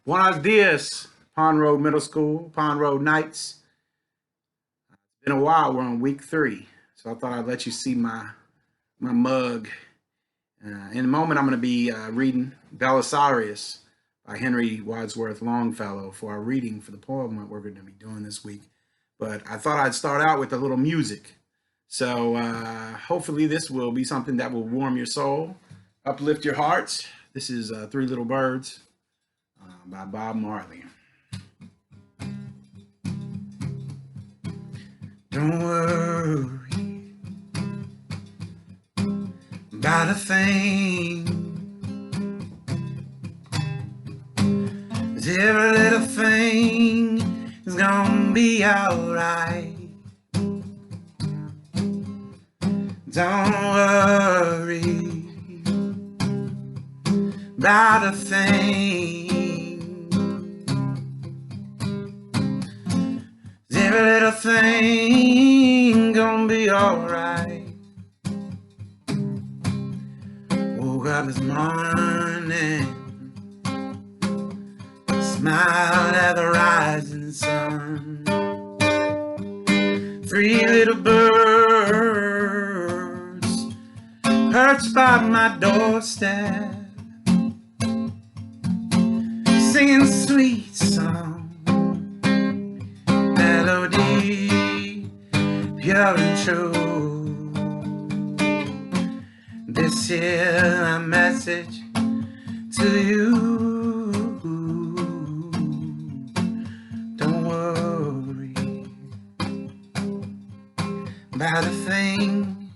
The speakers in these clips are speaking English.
Buenos dias, Pond Road Middle School, Pond Road Knights. It's been a while. We're on week 3, so I thought I'd let you see my mug. In a moment, I'm going to be reading Belisarius by Henry Wadsworth Longfellow for our reading for the poem that we're going to be doing this week. But I thought I'd start out with a little music. So hopefully this will be something that will warm your soul, uplift your hearts. This is Three Little Birds by Bob Marley. Don't worry about a thing. 'Cause every little thing is gonna be alright. Don't worry about a thing. 'Cause every little thing gonna be alright. Woke up this morning, smiled at the rising sun. 3 little birds perched by my doorstep, singing sweet song, melody pure and true. This is a message to you. Don't worry about a thing.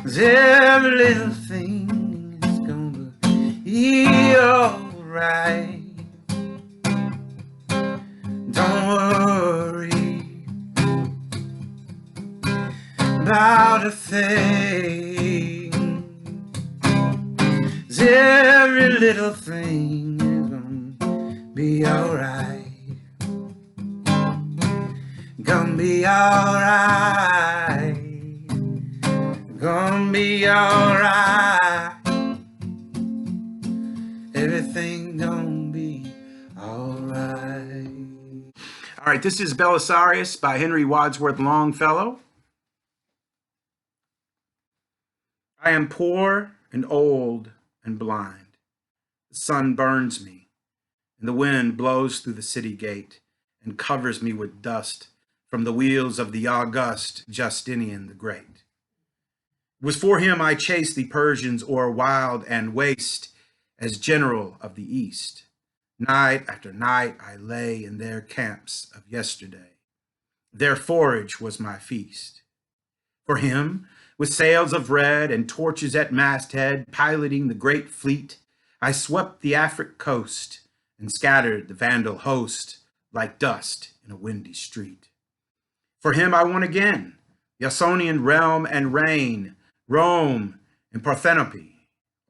'Cause every little thing is gonna be alright. Don't worry about a thing. 'Cause every little thing is gonna be alright. Gonna be alright. Gonna be alright. Everything gonna be alright. All right, this is Belisarius by Henry Wadsworth Longfellow. I am poor and old and blind. The sun burns me, and the wind blows through the city gate and covers me with dust from the wheels of the august Justinian the Great. It was for him I chased the Persians o'er wild and waste as general of the East. Night after night I lay in their camps of yesterday. Their forage was my feast. For him, with sails of red and torches at masthead, piloting the great fleet, I swept the Afric coast and scattered the Vandal host like dust in a windy street. For him I won again the Ausonian realm and reign, Rome and Parthenope.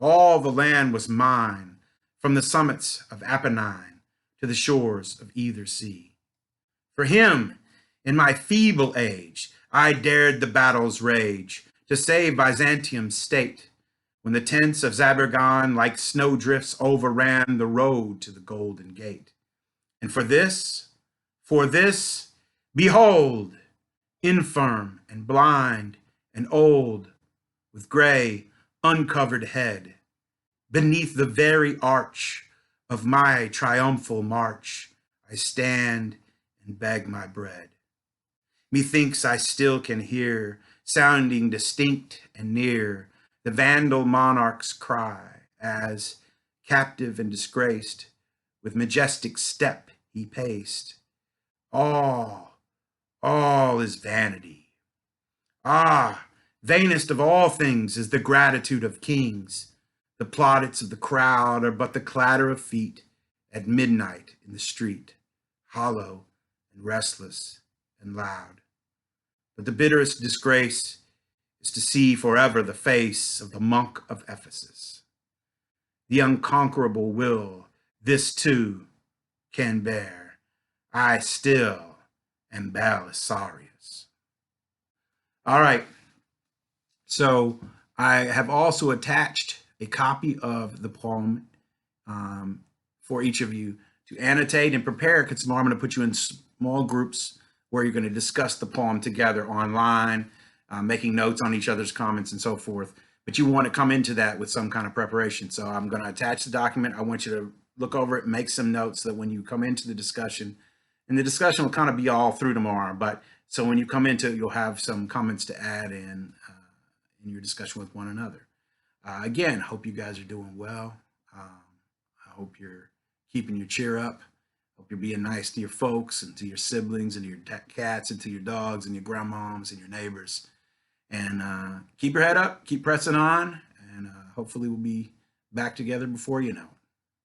All the land was mine, from the summits of Apennine to the shores of either sea. For him, in my feeble age, I dared the battle's rage to save Byzantium's state, when the tents of Zabergan like snowdrifts overran the road to the Golden Gate. And for this, behold, infirm and blind and old, with gray, uncovered head, beneath the very arch of my triumphal march, I stand and beg my bread. Methinks I still can hear, sounding distinct and near, the Vandal monarch's cry, as, captive and disgraced, with majestic step he paced. All is vanity. Ah, vainest of all things is the gratitude of kings. The plaudits of the crowd are but the clatter of feet at midnight in the street, hollow and restless and loud. But the bitterest disgrace is to see forever the face of the monk of Ephesus. The unconquerable will, this too can bear. I still am Belisarius. All right. So I have also attached a copy of the poem for each of you to annotate and prepare, because tomorrow I'm going to put you in small groups where you're going to discuss the poem together online, making notes on each other's comments and so forth. But you want to come into that with some kind of preparation. So I'm going to attach the document. I want you to look over it, make some notes so that when you come into the discussion, and the discussion will kind of be all through tomorrow, but so when you come into it, you'll have some comments to add in your discussion with one another. Again, hope you guys are doing well. I hope you're keeping your cheer up. Hope you're being nice to your folks and to your siblings and to your cats and to your dogs and your grandmoms and your neighbors. And keep your head up, keep pressing on, and hopefully we'll be back together before you know it.